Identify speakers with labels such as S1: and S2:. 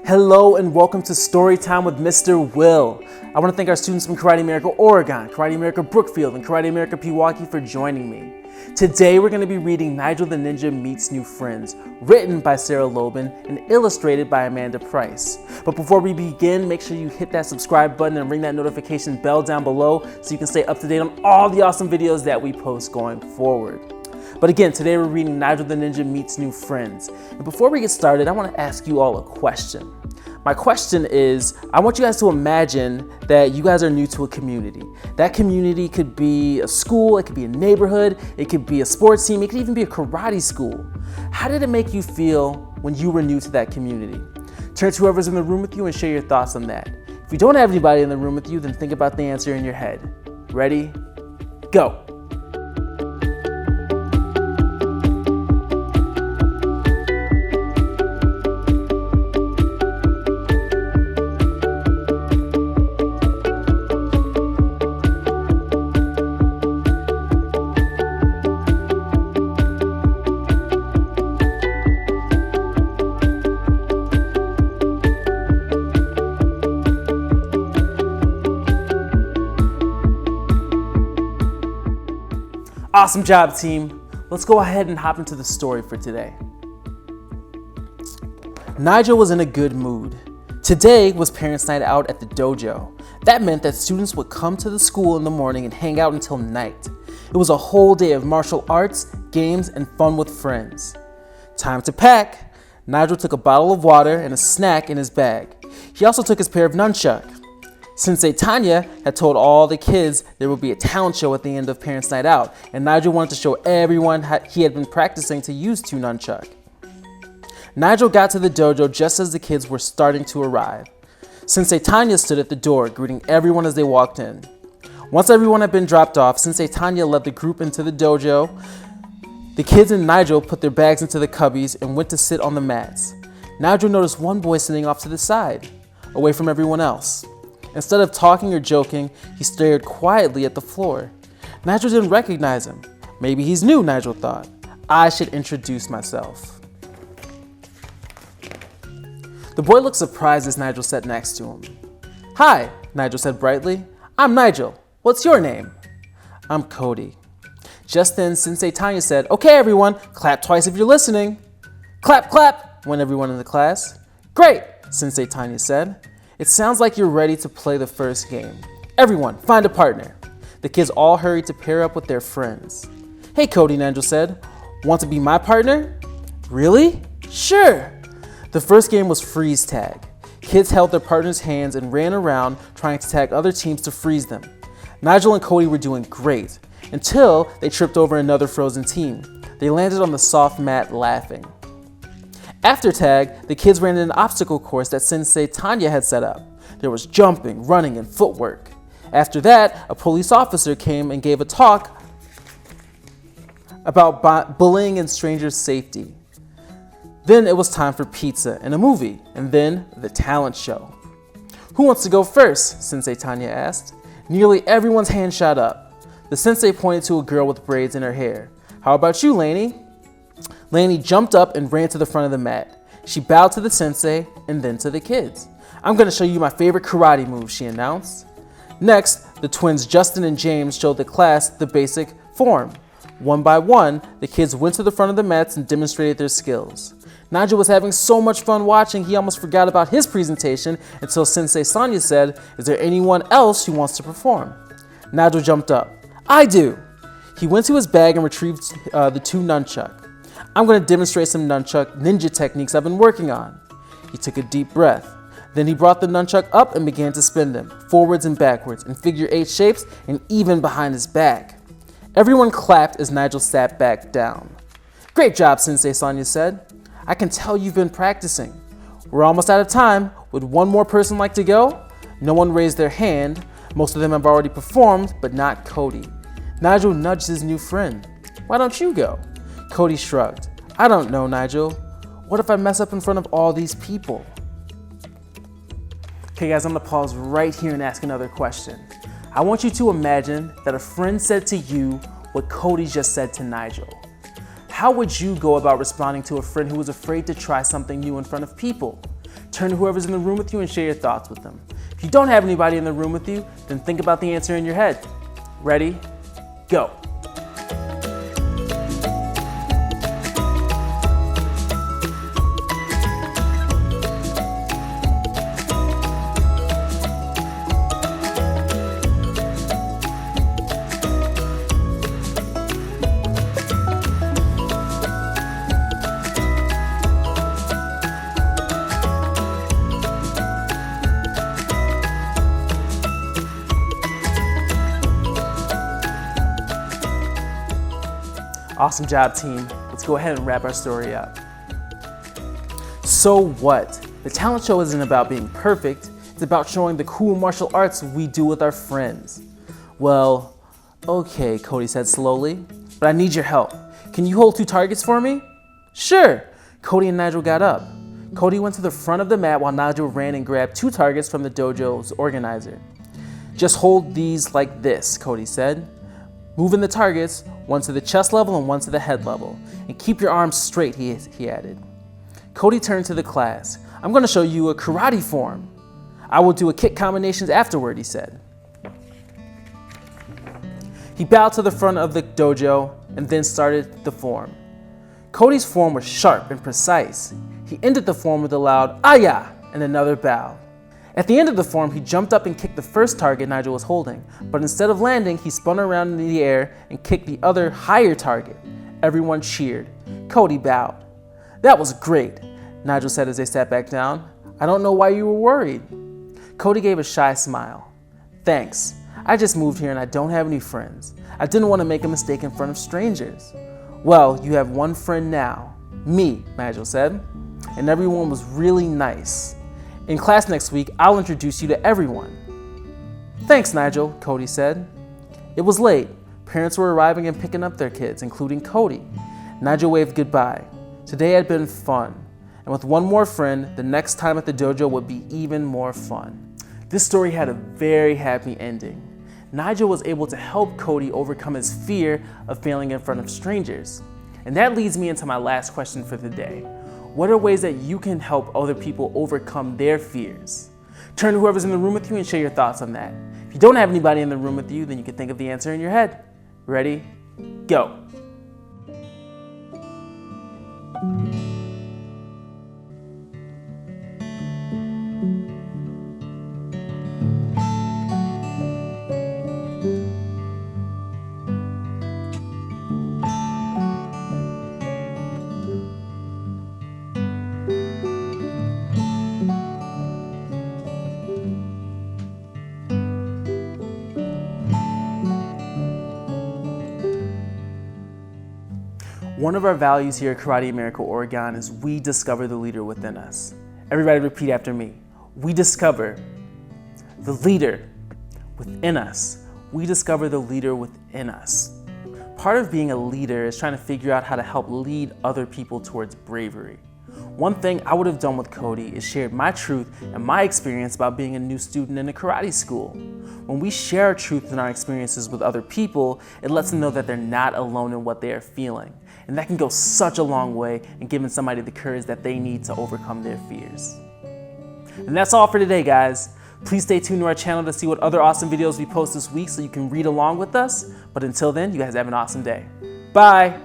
S1: Hello and welcome to Storytime with Mr.Will. I want to thank our students from Karate America Oregon, Karate America Brookfield, and Karate America Pewaukee for joining me. Today we're going to be reading Nigel the Ninja Meets New Friends, written by Sarah Lobin and illustrated by Amanda Price. But before we begin, make sure you hit that subscribe button and ring that notification bell down below so you can stay up to date on all the awesome videos that we post going forward. But again, today we're reading Nigel the Ninja Meets New Friends. And before we get started, I want to ask you all a question. My question is, I want you guys to imagine that you guys are new to a community. That community could be a school, it could be a neighborhood, it could be a sports team, it could even be a karate school. How did it make you feel when you were new to that community? Turn to whoever's in the room with you and share your thoughts on that. If you don't have anybody in the room with you, then think about the answer in your head. Ready? Go! Awesome job, team. Let's go ahead and hop into the story for today. Nigel was in a good mood. Today was parents' night out at the dojo. That meant that students would come to the school in the morning and hang out until night. It was a whole day of martial arts, games, and fun with friends. Time to pack. Nigel took a bottle of water and a snack in his bag. He also took his pair of nunchuck. Sensei Tanya had told all the kids there would be a talent show at the end of Parents' Night Out, and Nigel wanted to show everyone he had been practicing to use two nunchuck. Nigel got to the dojo just as the kids were starting to arrive. Sensei Tanya stood at the door, greeting everyone as they walked in. Once everyone had been dropped off, Sensei Tanya led the group into the dojo. The kids and Nigel put their bags into the cubbies and went to sit on the mats. Nigel noticed one boy sitting off to the side, away from everyone else. Instead of talking or joking, he stared quietly at the floor. Nigel didn't recognize him. Maybe he's new, Nigel thought. I should introduce myself. The boy looked surprised as Nigel sat next to him. Hi, Nigel said brightly. I'm Nigel. What's your name? I'm Cody. Just then, Sensei Tanya said, Okay, everyone, clap twice if you're listening. Clap, clap, went everyone in the class. Great, Sensei Tanya said. It sounds like you're ready to play the first game. Everyone, find a partner. The kids all hurried to pair up with their friends. Hey, Cody, Nigel said. Want to be my partner? Really? Sure. The first game was freeze tag. Kids held their partners' hands and ran around trying to tag other teams to freeze them. Nigel and Cody were doing great until they tripped over another frozen team. They landed on the soft mat laughing. After tag, the kids ran an obstacle course that Sensei Tanya had set up. There was jumping, running, and footwork. After that, a police officer came and gave a talk about bullying and strangers' safety. Then it was time for pizza and a movie, and then the talent show. Who wants to go first? Sensei Tanya asked. Nearly everyone's hand shot up. The sensei pointed to a girl with braids in her hair. How about you, Lainey? Lainey jumped up and ran to the front of the mat. She bowed to the sensei and then to the kids. I'm going to show you my favorite karate move, she announced. Next, the twins Justin and James showed the class the basic form. One by one, the kids went to the front of the mats and demonstrated their skills. Nigel was having so much fun watching, he almost forgot about his presentation until Sensei Sonia said, Is there anyone else who wants to perform? Nigel jumped up. I do. He went to his bag and retrieved the two nunchuck. I'm going to demonstrate some nunchuck ninja techniques I've been working on. He took a deep breath. Then he brought the nunchuck up and began to spin them, forwards and backwards, in figure 8 shapes and even behind his back. Everyone clapped as Nigel sat back down. Great job, Sensei Sonia said. I can tell you've been practicing. We're almost out of time. Would one more person like to go? No one raised their hand. Most of them have already performed, but not Cody. Nigel nudged his new friend. Why don't you go? Cody shrugged. I don't know, Nigel. What if I mess up in front of all these people? Okay guys, I'm gonna pause right here and ask another question. I want you to imagine that a friend said to you what Cody just said to Nigel. How would you go about responding to a friend who was afraid to try something new in front of people? Turn to whoever's in the room with you and share your thoughts with them. If you don't have anybody in the room with you, then think about the answer in your head. Ready? Go. Awesome job, team. Let's go ahead and wrap our story up. So what? The talent show isn't about being perfect. It's about showing the cool martial arts we do with our friends. Well, okay, Cody said slowly, but I need your help. Can you hold 2 targets for me? Sure. Cody and Nigel got up. Cody went to the front of the mat while Nigel ran and grabbed 2 targets from the dojo's organizer. Just hold these like this, Cody said. Moving the targets, one to the chest level and one to the head level. And keep your arms straight, he added. Cody turned to the class. I'm going to show you a karate form. I will do a kick combinations afterward, he said. He bowed to the front of the dojo and then started the form. Cody's form was sharp and precise. He ended the form with a loud "Aya" and another bow. At the end of the form, he jumped up and kicked the first target Nigel was holding, but instead of landing, he spun around in the air and kicked the other higher target. Everyone cheered. Cody bowed. That was great, Nigel said as they sat back down. I don't know why you were worried. Cody gave a shy smile. Thanks. I just moved here and I don't have any friends. I didn't want to make a mistake in front of strangers. Well, you have one friend now. Me, Nigel said. And everyone was really nice. In class next week, I'll introduce you to everyone. Thanks, Nigel, Cody said. It was late. Parents were arriving and picking up their kids, including Cody. Nigel waved goodbye. Today had been fun. And with one more friend, the next time at the dojo would be even more fun. This story had a very happy ending. Nigel was able to help Cody overcome his fear of failing in front of strangers. And that leads me into my last question for the day. What are ways that you can help other people overcome their fears? Turn to whoever's in the room with you and share your thoughts on that. If you don't have anybody in the room with you, then you can think of the answer in your head. Ready? Go. One of our values here at Karate America Oregon is we discover the leader within us. Everybody repeat after me. We discover the leader within us. We discover the leader within us. Part of being a leader is trying to figure out how to help lead other people towards bravery. One thing I would have done with Cody is shared my truth and my experience about being a new student in a karate school. When we share our truth and our experiences with other people, it lets them know that they're not alone in what they are feeling. And that can go such a long way in giving somebody the courage that they need to overcome their fears. And that's all for today, guys. Please stay tuned to our channel to see what other awesome videos we post this week so you can read along with us. But until then, you guys have an awesome day. Bye.